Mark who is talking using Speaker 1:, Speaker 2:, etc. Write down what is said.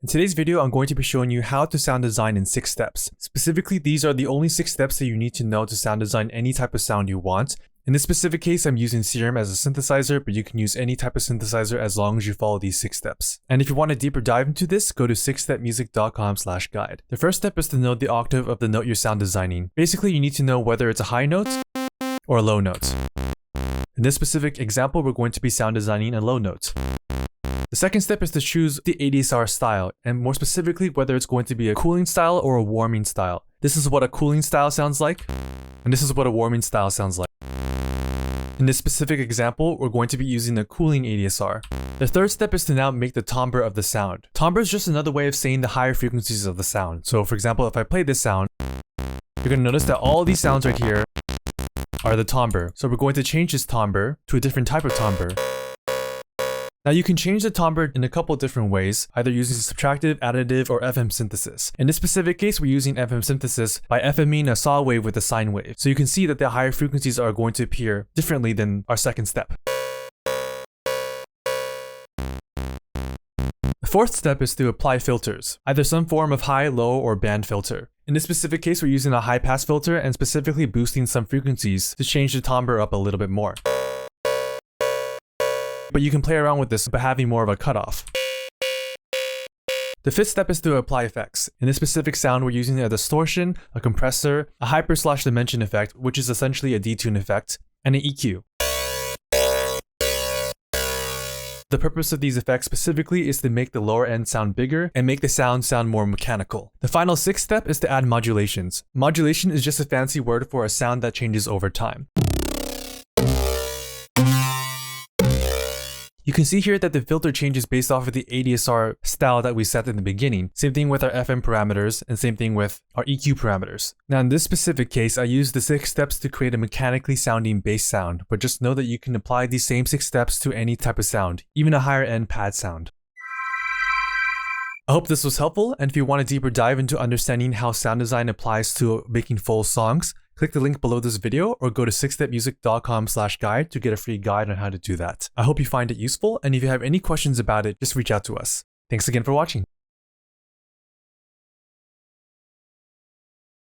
Speaker 1: In today's video, I'm going to be showing you how to sound design in 6 steps. Specifically, these are the only 6 steps that you need to know to sound design any type of sound you want. In this specific case, I'm using Serum as a synthesizer, but you can use any type of synthesizer as long as you follow these 6 steps. And if you want a deeper dive into this, go to 6stepmusic.com/guide. The first step is to know the octave of the note you're sound designing. Basically, you need to know whether it's a high note or a low note. In this specific example, we're going to be sound designing a low note. The second step is to choose the ADSR style, and more specifically, whether it's going to be a cooling style or a warming style. This is what a cooling style sounds like, and this is what a warming style sounds like. In this specific example, we're going to be using a cooling ADSR. The third step is to now make the timbre of the sound. Timbre is just another way of saying the higher frequencies of the sound. So for example, if I play this sound, you're going to notice that all these sounds right here are the timbre. So we're going to change this timbre to a different type of timbre. Now you can change the timbre in a couple different ways, either using subtractive, additive, or FM synthesis. In this specific case, we're using FM synthesis by FMing a saw wave with a sine wave. So you can see that the higher frequencies are going to appear differently than our second step. The fourth step is to apply filters, either some form of high, low, or band filter. In this specific case, we're using a high pass filter and specifically boosting some frequencies to change the timbre up a little bit more. But you can play around with this by having more of a cutoff. The fifth step is to apply effects. In this specific sound, we're using a distortion, a compressor, a hyper/dimension effect, which is essentially a detune effect, and an EQ. The purpose of these effects specifically is to make the lower end sound bigger and make the sound more mechanical. The final sixth step is to add modulations. Modulation is just a fancy word for a sound that changes over time. You can see here that the filter changes based off of the ADSR style that we set in the beginning. Same thing with our FM parameters, and same thing with our EQ parameters. Now in this specific case, I used the 6 steps to create a mechanically sounding bass sound, but just know that you can apply these same 6 steps to any type of sound, even a higher end pad sound. I hope this was helpful, and if you want a deeper dive into understanding how sound design applies to making full songs, click the link below this video or go to 6stepmusic.com/guide to get a free guide on how to do that. I hope you find it useful, and if you have any questions about it, just reach out to us. Thanks again for watching.